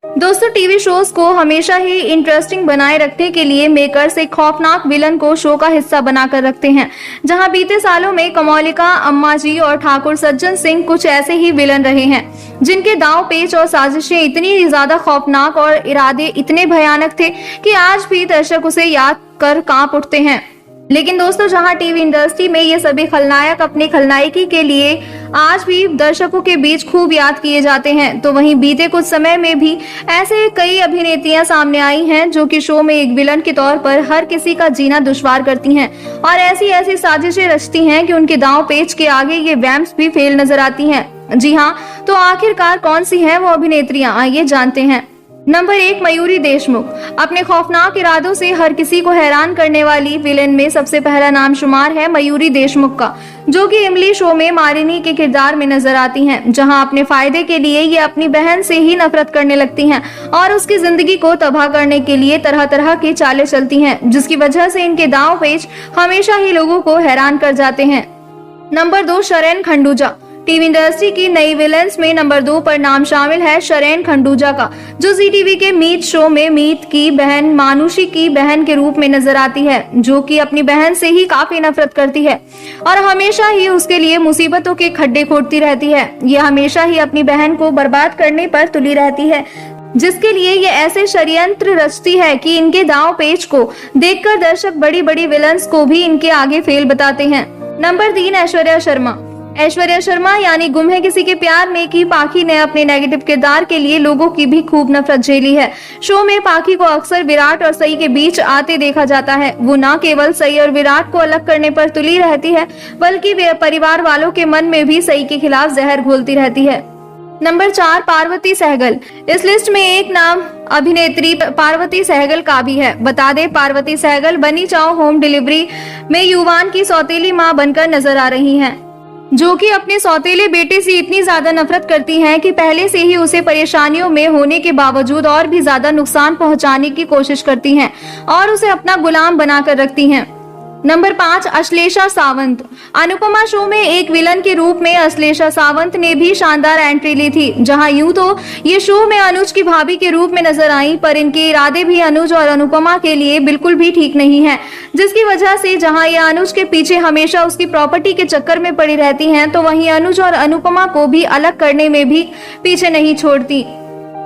दोस्तों, TV shows को हमेशा ही इंटरेस्टिंग बनाए रखने के लिए मेकर्स एक खौफनाक विलन को शो का हिस्सा बनाकर रखते हैं। जहां बीते सालों में कमौलिका, अम्माजी और ठाकुर सज्जन सिंह कुछ ऐसे ही विलन रहे हैं जिनके दांव पेच और साजिशें इतनी ज्यादा खौफनाक और इरादे इतने भयानक थे कि आज भी दर्शक उसे याद कर कांप उठते हैं। लेकिन दोस्तों, जहां टीवी इंडस्ट्री में ये सभी खलनायक अपनी खलनायकी के लिए आज भी दर्शकों के बीच खूब याद किए जाते हैं, तो वहीं बीते कुछ समय में भी ऐसे कई अभिनेत्रियां सामने आई हैं जो कि शो में एक विलन के तौर पर हर किसी का जीना दुश्वार करती हैं और ऐसी ऐसी साजिशें रचती हैं कि उनके दांव पेच के आगे ये वैम्प्स भी फेल नजर आती हैं। जी हाँ, तो आखिरकार कौन सी हैं वो अभिनेत्रियां, आइए जानते हैं। नंबर 1, मयूरी देशमुख। अपने खौफनाक इरादों से हर किसी को हैरान करने वाली विलेन में सबसे पहला नाम शुमार है मयूरी देशमुख का, जो कि इमली शो में मारिनी के किरदार में नजर आती हैं, जहां अपने फायदे के लिए ये अपनी बहन से ही नफरत करने लगती हैं और उसकी जिंदगी को तबाह करने के लिए तरह तरह की चालें चलती हैं, जिसकी वजह से इनके दांव पेच हमेशा ही लोगों को हैरान कर जाते हैं। नंबर 2, शरैन खंडूजा। टीवी इंडस्ट्री की नई विलेंस में नंबर 2 पर नाम शामिल है शरैन खंडूजा का, जो जी टीवी के मीत शो में मीत की बहन मानुषी की बहन के रूप में नजर आती है, जो कि अपनी बहन से ही काफी नफरत करती है और हमेशा ही उसके लिए मुसीबतों के खड्डे खोदती रहती है। ये हमेशा ही अपनी बहन को बर्बाद करने पर तुली रहती है, जिसके लिए ये ऐसे षड्यंत्र रचती है कि इनके दांव पेच को देखकर दर्शक बड़ी बड़ी विलन्स को भी इनके आगे फेल बताते हैं। नंबर 3, ऐश्वर्या शर्मा। ऐश्वर्या शर्मा यानी गुम है किसी के प्यार में की पाखी ने अपने नेगेटिव किरदार के लिए लोगों की भी खूब नफरत झेली है। शो में पाखी को अक्सर विराट और सई के बीच आते देखा जाता है। वो न केवल सई और विराट को अलग करने पर तुली रहती है, बल्कि वे परिवार वालों के मन में भी सई के खिलाफ जहर घोलती रहती है। नंबर 4, पार्वती सहगल। इस लिस्ट में एक नाम अभिनेत्री पार्वती सहगल का भी है। बता दें, पार्वती सहगल बनी चाओ होम डिलीवरी में युवान की सौतेली मां बनकर नजर आ रही हैं, जो कि अपने सौतेले बेटे से इतनी ज्यादा नफरत करती हैं कि पहले से ही उसे परेशानियों में होने के बावजूद और भी ज्यादा नुकसान पहुंचाने की कोशिश करती हैं और उसे अपना गुलाम बनाकर रखती हैं। नंबर 5, अश्लेषा सावंत। अनुपमा शो में एक विलन के रूप में अश्लेषा सावंत ने भी शानदार एंट्री ली थी, जहां यूं तो ये शो में अनुज की भाभी के रूप में नजर आई, पर इनके इरादे भी अनुज और अनुपमा के लिए बिल्कुल भी ठीक नहीं है, जिसकी वजह से जहां ये अनुज के पीछे हमेशा उसकी प्रॉपर्टी के चक्कर में पड़ी रहती हैं, तो वहीं अनुज और अनुपमा को भी अलग करने में भी पीछे नहीं छोड़ती।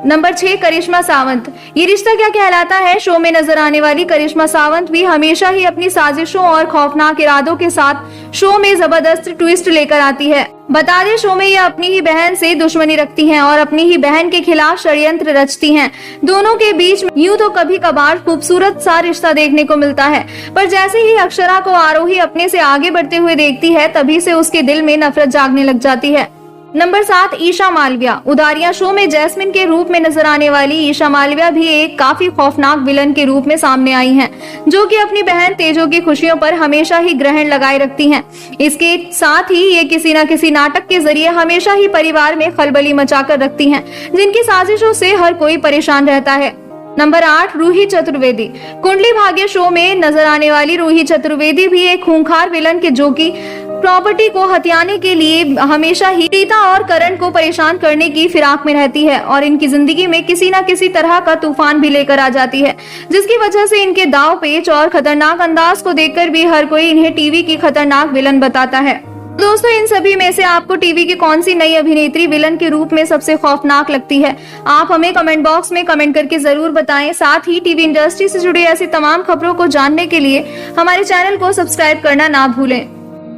नंबर 6, करिश्मा सावंत। ये रिश्ता क्या कहलाता है शो में नजर आने वाली करिश्मा सावंत भी हमेशा ही अपनी साजिशों और खौफनाक इरादों के साथ शो में जबरदस्त ट्विस्ट लेकर आती है। बता दें, शो में ये अपनी ही बहन से दुश्मनी रखती हैं और अपनी ही बहन के खिलाफ षड्यंत्र रचती हैं। दोनों के बीच में यूं तो कभी कभार खूबसूरत सा रिश्ता देखने को मिलता है, पर जैसे ही अक्षरा को आरोही अपने से आगे बढ़ते हुए देखती है, तभी से उसके दिल में नफरत जागने लग जाती है। नंबर 7, ईशा मालविया। उदारियां शो में जैस्मिन के रूप में नजर आने वाली ईशा मालविया भी एक काफी खौफनाक विलन के रूप में सामने आई हैं, जो कि अपनी बहन तेजो की खुशियों पर हमेशा ही ग्रहण लगाए रखती हैं। इसके साथ ही ये किसी न किसी नाटक के जरिए हमेशा ही परिवार में खलबली मचाकर रखती हैं, जिनकी साजिशों से हर कोई परेशान रहता है। नंबर 8, रूही चतुर्वेदी। कुंडली भाग्य शो में नजर आने वाली रूही चतुर्वेदी भी एक खूंखार विलन के, जो कि प्रॉपर्टी को हथियाने के लिए हमेशा ही रीता और करण को परेशान करने की फिराक में रहती है और इनकी जिंदगी में किसी न किसी तरह का तूफान भी लेकर आ जाती है, जिसकी वजह से इनके दाव पेच और खतरनाक अंदाज को देखकर भी हर कोई इन्हें टीवी की खतरनाक विलन बताता है। दोस्तों, इन सभी में से आपको टीवी की कौन सी नई अभिनेत्री विलन के रूप में सबसे खौफनाक लगती है? आप हमें कमेंट बॉक्स में कमेंट करके जरूर बताएं। साथ ही टीवी इंडस्ट्री से जुड़ी ऐसी तमाम खबरों को जानने के लिए हमारे चैनल को सब्सक्राइब करना ना भूलें।